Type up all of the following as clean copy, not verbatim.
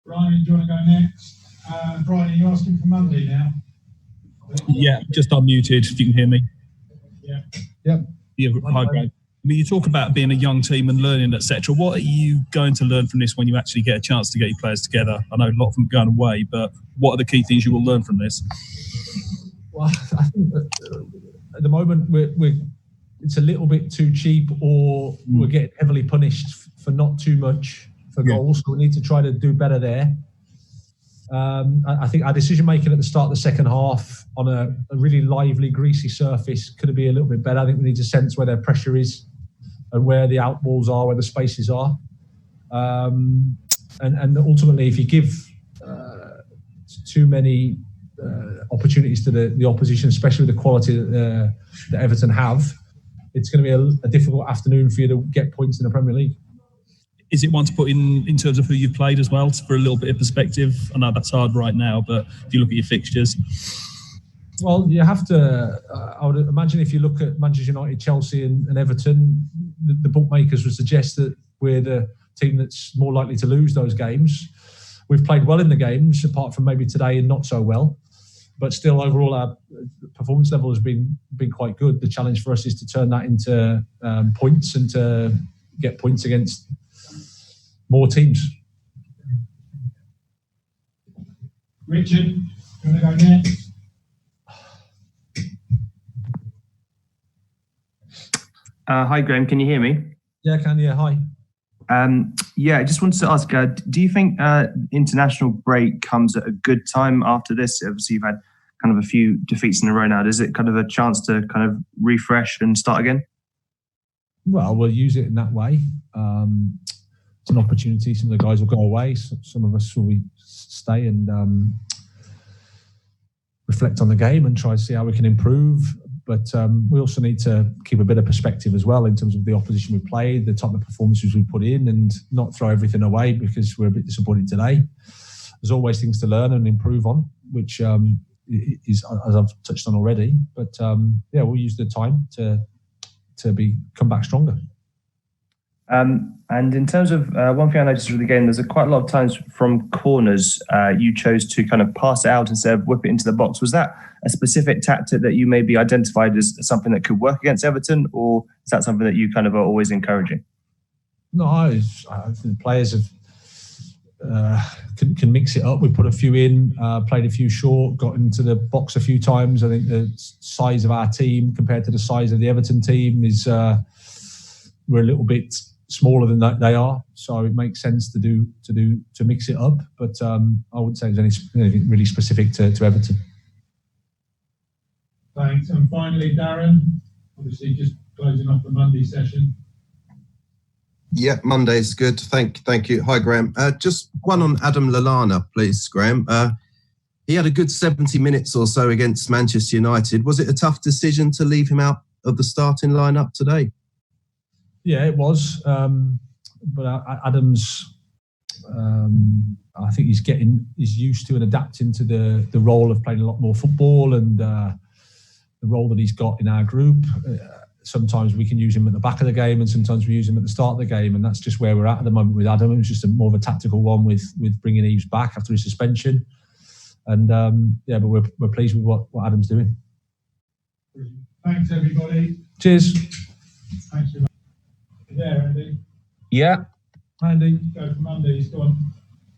Brian, do you want to go next? Brian, are you asking for Monday now? Yeah, just unmuted, if you can hear me. Yeah. Hi, Graham. I mean, you talk about being a young team and learning, etc. What are you going to learn from this when you actually get a chance to get your players together? I know a lot of them are going away, but what are the key things you will learn from this? Well, I think that at the moment it's a little bit too cheap, or we're getting heavily punished for not too much for goals. So we need to try to do better there. I think our decision making at the start of the second half on a really lively, greasy surface could be a little bit better. I think we need to sense where their pressure is and where the outballs are, where the spaces are. And ultimately, if you give too many opportunities to the opposition, especially with the quality that Everton have, it's going to be a difficult afternoon for you to get points in the Premier League. Is it one to put in terms of who you've played as well, for a little bit of perspective? I know that's hard right now, but if you look at your fixtures. Well, you have to, I would imagine if you look at Manchester United, Chelsea and Everton, the bookmakers would suggest that we're the team that's more likely to lose those games. We've played well in the games, apart from maybe today and not so well. But still, overall, our performance level has been quite good. The challenge for us is to turn that into points and to get points against more teams. Richard, do you want to go next? Hi, Graham. Can you hear me? Yeah, I can. Yeah, hi. I just wanted to ask, do you think international break comes at a good time after this? Obviously, you've had kind of a few defeats in a row now. Is it kind of a chance to kind of refresh and start again? Well, we'll use it in that way. It's an opportunity. Some of the guys will go away. Some of us will stay and reflect on the game and try to see how we can improve. But we also need to keep a bit of perspective as well in terms of the opposition we played, the type of performances we put in, and not throw everything away because we're a bit disappointed today. There's always things to learn and improve on, which is, as I've touched on already. But we'll use the time to come back stronger. And in terms of one thing I noticed with the game, there's quite a lot of times from corners you chose to kind of pass it out instead of whip it into the box. Was that a specific tactic that you maybe identified as something that could work against Everton, or is that something that you kind of are always encouraging? No, I think players can mix it up. We put a few in, played a few short, got into the box a few times. I think the size of our team compared to the size of the Everton team is we're a little bit smaller than they are, so it makes sense to mix it up. But I wouldn't say there's anything really specific to Everton. Thanks. And finally, Darren, obviously just closing off the Monday session. Yeah, Monday's good. Thank you. Hi, Graham. Just one on Adam Lallana, please, Graham. He had a good 70 minutes or so against Manchester United. Was it a tough decision to leave him out of the starting lineup today? Yeah, it was. But Adam's, I think he's used to and adapting to the role of playing a lot more football and the role that he's got in our group. Sometimes we can use him at the back of the game and sometimes we use him at the start of the game, and that's just where we're at the moment with Adam. It was just more of a tactical one with bringing Eves back after his suspension. And but we're pleased with what Adam's doing. Thanks, everybody. Cheers. Thanks very much. You there, Andy? Yeah. Andy, go for Monday. He's gone.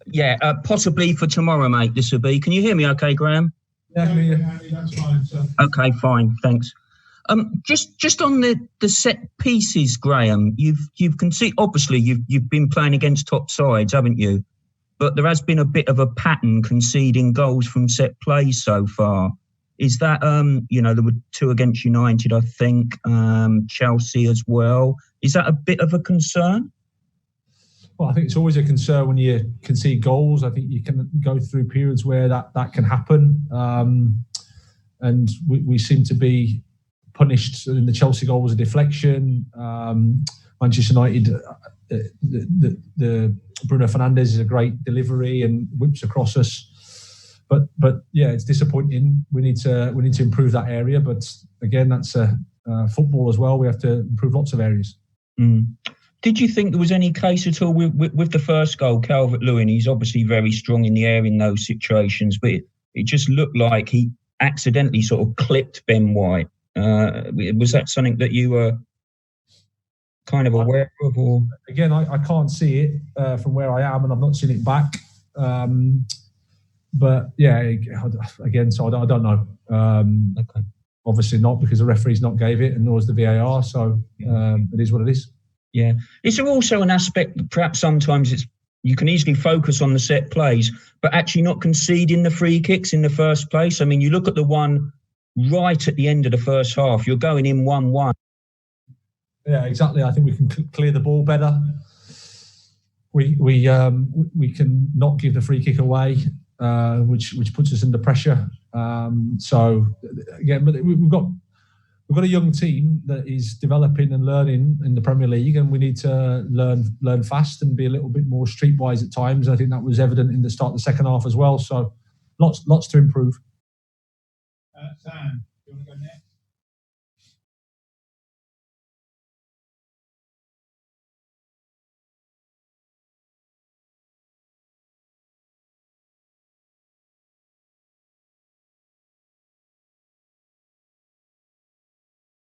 Yeah, possibly for tomorrow, mate. This will be. Can you hear me? Okay, Graham. Yeah, Andy, that's fine, sir. Okay, fine. Thanks. Just on the set pieces, Graham. You've conceded. Obviously, you've been playing against top sides, haven't you? But there has been a bit of a pattern conceding goals from set plays so far. Is that there were 2 against United, I think, Chelsea as well. Is that a bit of a concern? Well, I think it's always a concern when you concede goals. I think you can go through periods where that can happen. And we seem to be punished. In the Chelsea goal was a deflection. Manchester United, the Bruno Fernandes is a great delivery and whips across us. But yeah, it's disappointing. We need to improve that area. But again, that's football as well. We have to improve lots of areas. Did you think there was any case at all with the first goal, Calvert-Lewin? He's obviously very strong in the air in those situations, but it just looked like he accidentally sort of clipped Ben White. Was that something that you were kind of aware of? Or? Again, I can't see it from where I am, and I've not seen it back. But yeah, again, so I don't know. Okay. Obviously not, because the referee's not gave it, and nor is the VAR. So it is what it is. Yeah. Is there also an aspect that perhaps sometimes you can easily focus on the set plays, but actually not conceding the free kicks in the first place? I mean, you look at the one right at the end of the first half, you're going in 1-1. Yeah, exactly. I think we can clear the ball better. We can not give the free kick away, which puts us under pressure. So again, but we've got a young team that is developing and learning in the Premier League, and we need to learn fast and be a little bit more streetwise at times. I think that was evident in the start of the second half as well. So lots to improve. Sam, do you want to go next?